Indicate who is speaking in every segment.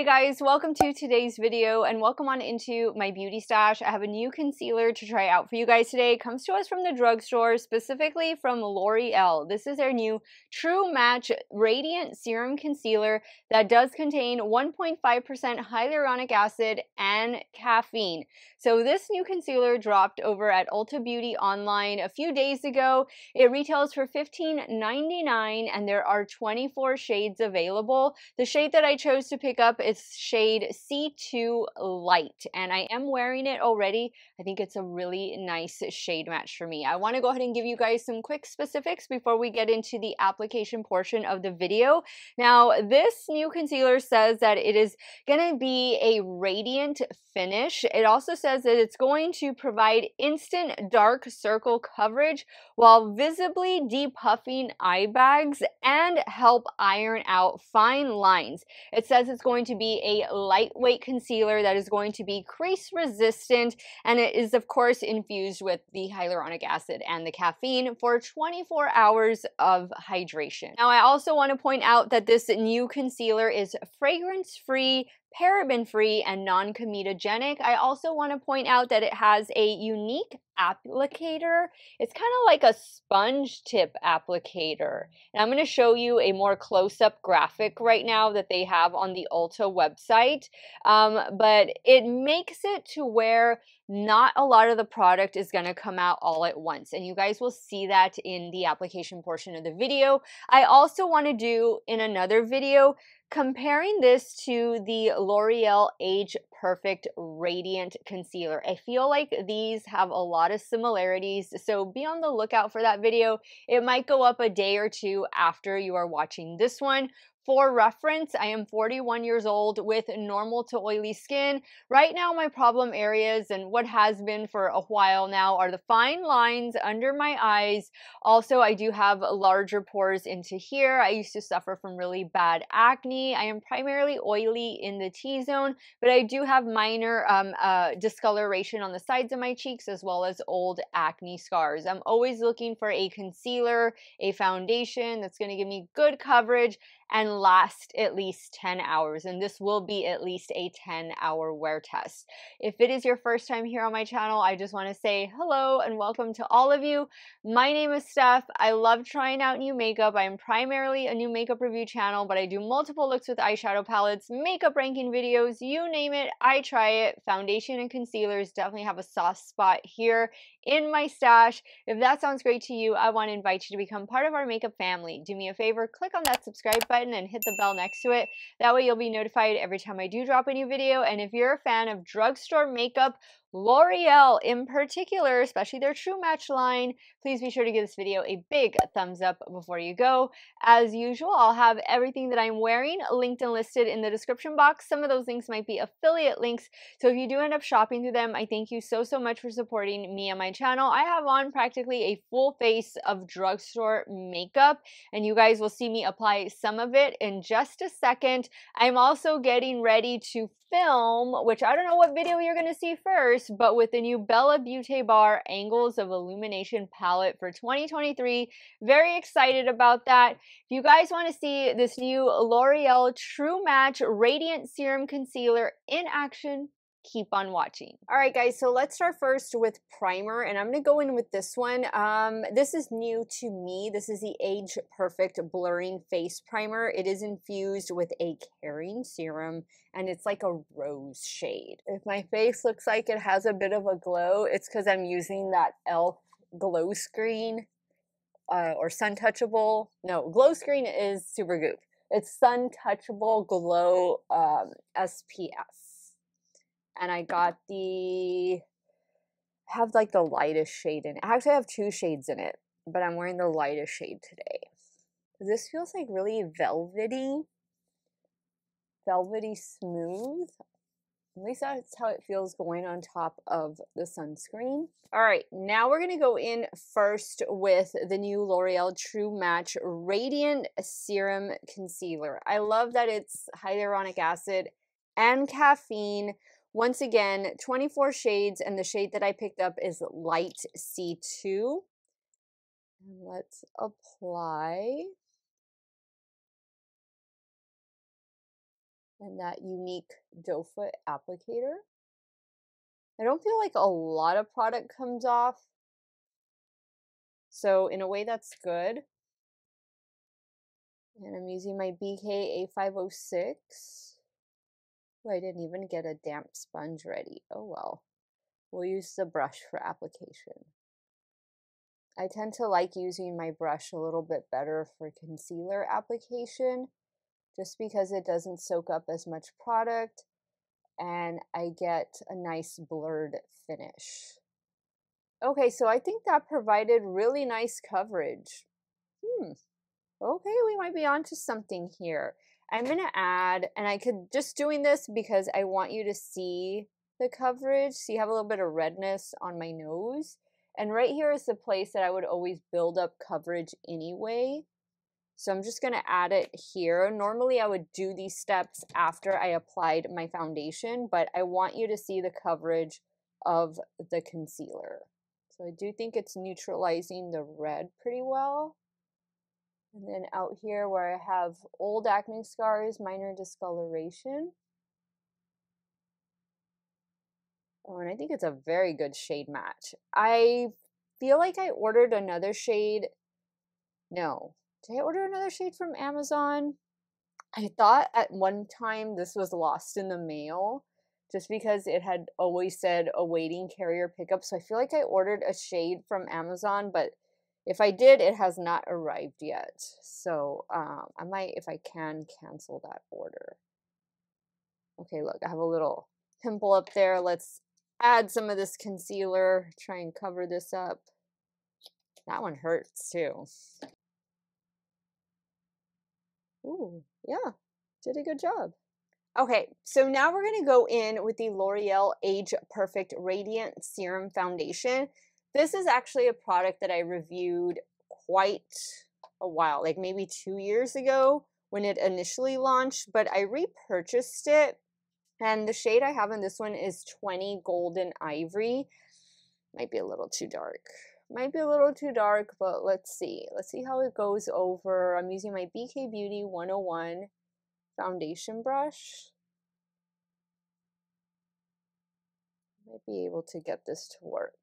Speaker 1: Hey guys, welcome to today's video and welcome on into my beauty stash. I have a new concealer to try out for you guys today. It comes to us from the drugstore, specifically from L'Oreal. This is their new True Match Radiant Serum Concealer that does contain 1.5% hyaluronic acid and caffeine. So this new concealer dropped over at Ulta Beauty online a few days ago. It retails for $15.99 and there are 24 shades available. The shade that I chose to pick up is shade C2 Light, and I am wearing it already. I think it's a really nice shade match for me. I want to go ahead and give you guys some quick specifics before we get into the application portion of the video. Now, this new concealer says that it is going to be a radiant finish. It also says that it's going to provide instant dark circle coverage while visibly depuffing eye bags and help iron out fine lines. It says it's going to be a lightweight concealer that is going to be crease resistant, and it is of course infused with the hyaluronic acid and the caffeine for 24 hours of hydration. Now, I also want to point out that this new concealer is fragrance-free, paraben-free, and non-comedogenic. I also want to point out that it has a unique applicator. It's kind of like a sponge tip applicator. And I'm going to show you a more close-up graphic right now that they have on the Ulta website. But it makes it to where not a lot of the product is going to come out all at once. And you guys will see that in the application portion of the video. I also want to do in another video comparing this to the L'Oreal Age Perfect Radiant Concealer. I feel like these have a lot of similarities, so be on the lookout for that video. It might go up a day or two after you are watching this one. For reference, I am 41 years old with normal to oily skin. Right now, my problem areas and what has been for a while now are the fine lines under my eyes. Also, I do have larger pores into here. I used to suffer from really bad acne. I am primarily oily in the T-zone, but I do have minor discoloration on the sides of my cheeks as well as old acne scars. I'm always looking for a concealer, a foundation that's going to give me good coverage and last at least 10 hours. And this will be at least a 10-hour wear test. If it is your first time here on my channel, I just want to say hello and welcome to all of you. My name is Steph. I love trying out new makeup. I am primarily a new makeup review channel, but I do multiple looks with eyeshadow palettes, makeup ranking videos, you name it, I try it. Foundation and concealers definitely have a soft spot here in my stash. If that sounds great to you, I want to invite you to become part of our makeup family. Do me a favor, click on that subscribe button and hit the bell next to it. That way you'll be notified every time I do drop a new video. And if you're a fan of drugstore makeup, L'Oreal in particular, especially their True Match line, please be sure to give this video a big thumbs up before you go. As usual, I'll have everything that I'm wearing linked and listed in the description box. Some of those links might be affiliate links, so if you do end up shopping through them, I thank you so much for supporting me and my channel. I have on practically a full face of drugstore makeup, and you guys will see me apply some of it in just a second. I'm also getting ready to film, which I don't know what video you're going to see first, but with the new Bella Beauty Bar Angles of Illumination palette for 2023. Very excited about that. If you guys want to see this new L'Oreal True Match Radiant Serum Concealer in action, keep on watching. All right, guys, so let's start first with primer, and I'm going to go in with this one. This is new to me. This is the Age Perfect Blurring Face Primer. It is infused with a caring serum, and it's like a rose shade. If my face looks like it has a bit of a glow, it's because I'm using that e.l.f. glow screen or sun touchable. No, glow screen is Supergoop. It's sun touchable glow SPF. And I got have like the lightest shade in it. I actually have two shades in it, but I'm wearing the lightest shade today. This feels like really velvety smooth. At least that's how it feels going on top of the sunscreen. All right, now we're gonna go in first with the new L'Oreal True Match Radiant Serum Concealer. I love that it's hyaluronic acid and caffeine. Once again, 24 shades, and the shade that I picked up is Light C2. And let's apply. and that unique doe foot applicator. I don't feel like a lot of product comes off, so in a way that's good. And I'm using my BK A506. Oh, I didn't even get a damp sponge ready. Oh well. We'll use the brush for application. I tend to like using my brush a little bit better for concealer application, just because it doesn't soak up as much product and I get a nice blurred finish. Okay, so I think that provided really nice coverage. Okay, we might be onto something here. I'm gonna add, and I could just doing this because I want you to see the coverage. See, I have a little bit of redness on my nose. And right here is the place that I would always build up coverage anyway. So I'm just gonna add it here. Normally I would do these steps after I applied my foundation, but I want you to see the coverage of the concealer. So I do think it's neutralizing the red pretty well. And then out here where I have old acne scars, minor discoloration. Oh, and I think it's a very good shade match. I feel like I ordered another shade. No. Did I order another shade from Amazon? I thought at one time this was lost in the mail just because it had always said awaiting carrier pickup. So I feel like I ordered a shade from Amazon, but if I did, it has not arrived yet. So I might, if I can, cancel that order. Okay, look, I have a little pimple up there. Let's add some of this concealer, try and cover this up. That one hurts too. Ooh, yeah, did a good job. Okay, so now we're going to go in with the L'Oreal Age Perfect Radiant Serum Foundation. This is actually a product that I reviewed quite a while, like maybe 2 years ago when it initially launched, but I repurchased it. And the shade I have in this one is 20 Golden Ivory. Might be a little too dark. Might be a little too dark, but let's see. Let's see how it goes over. I'm using my BK Beauty 101 foundation brush. Might be able to get this to work.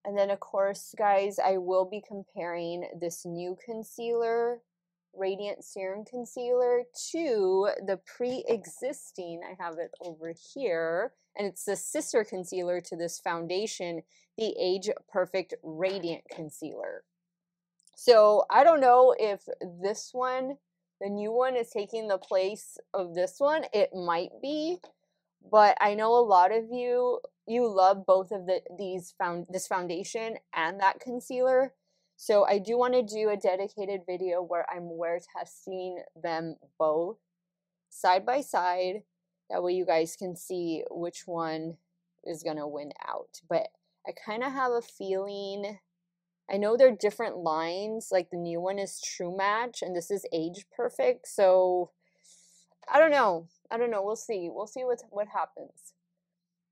Speaker 1: And then of course, guys, I will be comparing this new concealer, Radiant Serum Concealer, to the pre-existing, I have it over here, and it's the sister concealer to this foundation, the Age Perfect Radiant Concealer. So I don't know if this one, the new one, is taking the place of this one. It might be, but I know a lot of you love both of this foundation and that concealer. So I do want to do a dedicated video where I'm wear testing them both side by side. That way you guys can see which one is going to win out. But I kind of have a feeling, I know they're different lines, like the new one is True Match and this is Age Perfect. So I don't know. We'll see. We'll see what happens.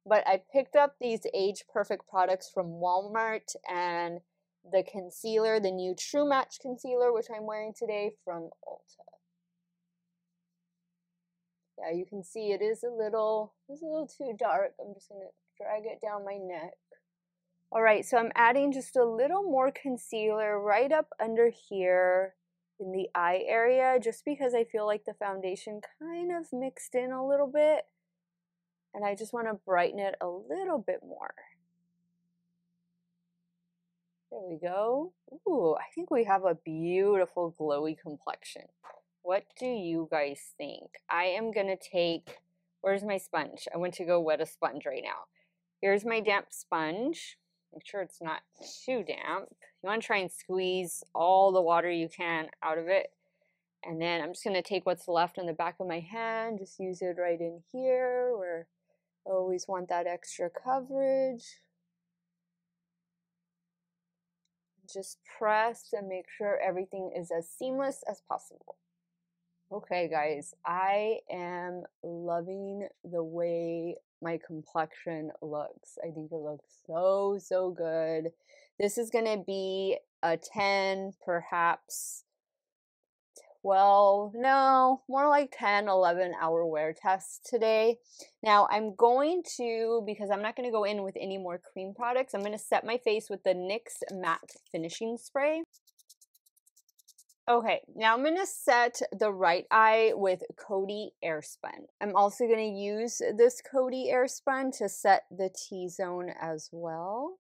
Speaker 1: But I picked up these Age Perfect products from Walmart, and the concealer, the new True Match concealer, which I'm wearing today, from Ulta. Yeah, you can see it's a little too dark. I'm just gonna drag it down my neck. All right, so I'm adding just a little more concealer right up under here in the eye area, just because I feel like the foundation kind of mixed in a little bit. And I just want to brighten it a little bit more. There we go. Ooh, I think we have a beautiful glowy complexion. What do you guys think? I am going to take, where's my sponge? I went to go wet a sponge right now. Here's my damp sponge. Make sure it's not too damp. You want to try and squeeze all the water you can out of it. And then I'm just going to take what's left on the back of my hand, just use it right in here where I always want that extra coverage. Just press and make sure everything is as seamless as possible. Okay, guys, I am loving the way my complexion looks. I think it looks so good. This is going to be a 10, perhaps 12, no, more like 10, 11 hour wear test today. Now I'm going to, because I'm not going to go in with any more cream products, I'm going to set my face with the NYX Matte Finishing Spray. Okay, now I'm going to set the right eye with Coty Airspun. I'm also going to use this Coty Airspun to set the T-zone as well.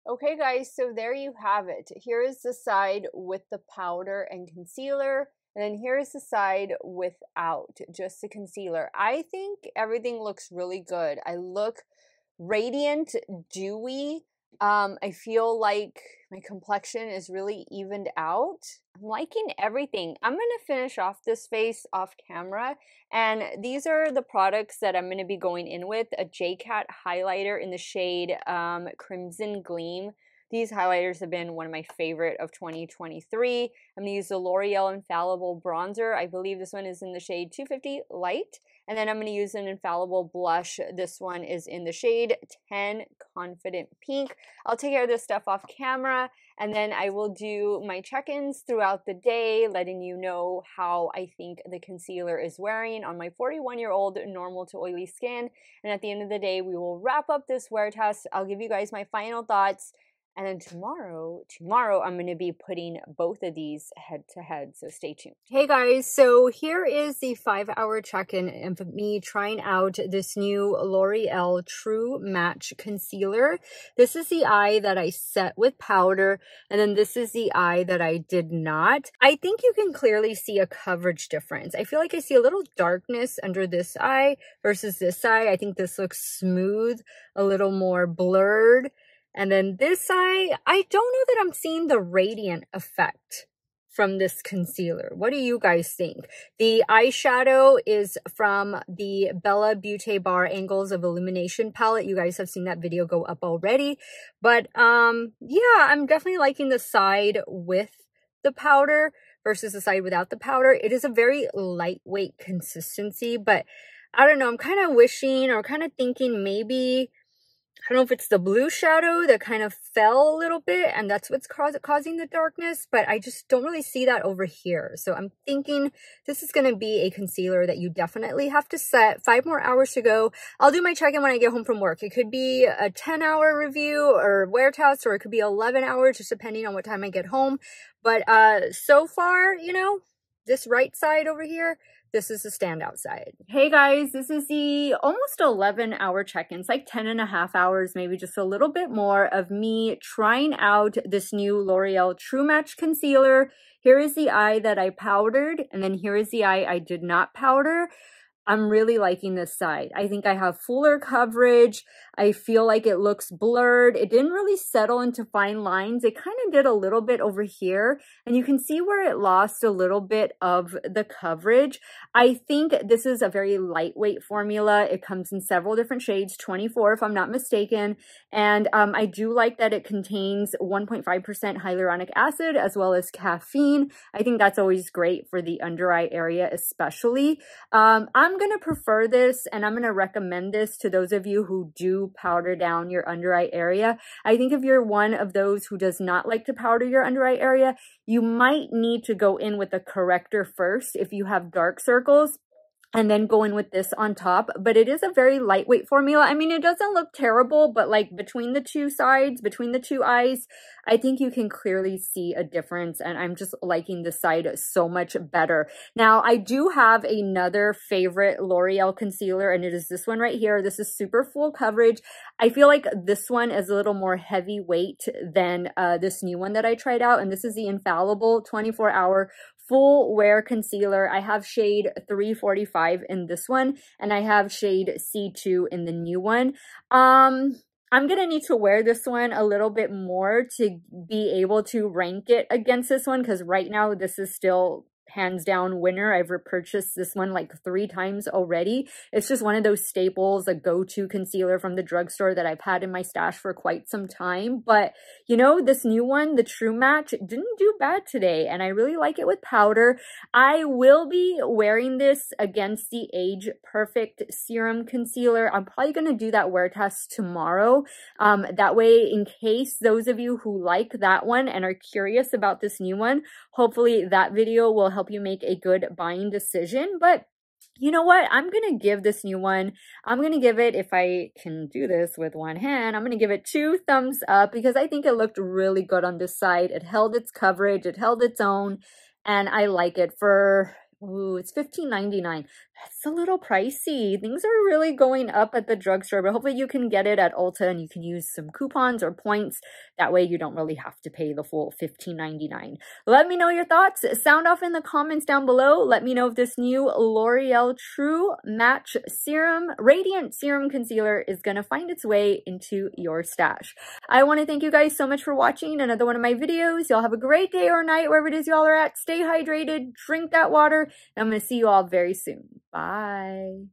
Speaker 1: Okay guys, so there you have it. Here is the side with the powder and concealer, and then here is the side without just the concealer. I think everything looks really good. I look radiant, dewy. I feel like my complexion is really evened out. I'm liking everything. I'm gonna finish off this face off camera, and these are the products that I'm gonna be going in with. A JCat highlighter in the shade Crimson Gleam. These highlighters have been one of my favorite of 2023. I'm gonna use the L'Oreal Infallible Bronzer. I believe this one is in the shade 250 Light. And then I'm going to use an Infallible blush. This one is in the shade 10 Confident Pink. I'll take care of this stuff off camera, and then I will do my check-ins throughout the day, letting you know how I think the concealer is wearing on my 41-year-old normal to oily skin. And at the end of the day, we will wrap up this wear test. I'll give you guys my final thoughts. And then tomorrow I'm going to be putting both of these head to head, so stay tuned. Hey guys, so here is the 5-hour check-in of me trying out this new L'Oreal True Match Concealer. This is the eye that I set with powder, and then this is the eye that I did not. I think you can clearly see a coverage difference. I feel like I see a little darkness under this eye versus this eye. I think this looks smooth, a little more blurred. And then this eye, I don't know that I'm seeing the radiant effect from this concealer. What do you guys think? The eyeshadow is from the Bella Beauty Bar Angles of Illumination palette. You guys have seen that video go up already. But yeah, I'm definitely liking the side with the powder versus the side without the powder. It is a very lightweight consistency, but I don't know. I'm kind of wishing or kind of thinking maybe, I don't know if it's the blue shadow that kind of fell a little bit and that's what's causing the darkness, but I just don't really see that over here. So I'm thinking this is going to be a concealer that you definitely have to set. 5 more hours to go. I'll do my check-in when I get home from work. It could be a 10-hour review or wear test, or it could be 11 hours, just depending on what time I get home. But so far, you know, this right side over here, this is the standout side. Hey guys, this is the almost 11-hour check-in. It's like 10.5 hours, maybe just a little bit more of me trying out this new L'Oreal True Match Concealer. Here is the eye that I powdered, and then here is the eye I did not powder. I'm really liking this side. I think I have fuller coverage. I feel like it looks blurred. It didn't really settle into fine lines. It kind of did a little bit over here, and you can see where it lost a little bit of the coverage. I think this is a very lightweight formula. It comes in several different shades, 24 if I'm not mistaken, and I do like that it contains 1.5% hyaluronic acid as well as caffeine. I think that's always great for the under eye area especially. I'm going to prefer this, and I'm going to recommend this to those of you who do powder down your under eye area. I think if you're one of those who does not like to powder your under eye area, you might need to go in with a corrector first if you have dark circles, and then go in with this on top. But it is a very lightweight formula. I mean, it doesn't look terrible, but like between the two sides, between the two eyes, I think you can clearly see a difference, and I'm just liking this side so much better. Now, I do have another favorite L'Oreal concealer, and it is this one right here. This is super full coverage. I feel like this one is a little more heavyweight than this new one that I tried out, and this is the Infallible 24-hour full wear concealer. I have shade 345 in this one, and I have shade C2 in the new one. I'm gonna need to wear this one a little bit more to be able to rank it against this one, because right now this is still hands down winner. I've repurchased this one like 3 times already. It's just one of those staples, a go-to concealer from the drugstore that I've had in my stash for quite some time. But you know, this new one, the True Match, didn't do bad today, and I really like it with powder. I will be wearing this against the Age Perfect Serum Concealer. I'm probably going to do that wear test tomorrow. That way, in case those of you who like that one and are curious about this new one, hopefully that video will help you make a good buying decision. But you know what? I'm going to give this new one, I'm going to give it, if I can do this with one hand, I'm going to give it 2 thumbs up because I think it looked really good on this side. It held its coverage, it held its own, and I like it for, ooh, it's $15.99. That's a little pricey. Things are really going up at the drugstore, but hopefully you can get it at Ulta and you can use some coupons or points. That way you don't really have to pay the full $15.99. Let me know your thoughts. Sound off in the comments down below. Let me know if this new L'Oreal True Match Serum Radiant Serum Concealer is going to find its way into your stash. I want to thank you guys so much for watching another one of my videos. Y'all have a great day or night wherever it is y'all are at. Stay hydrated, drink that water, and I'm going to see you all very soon. Bye.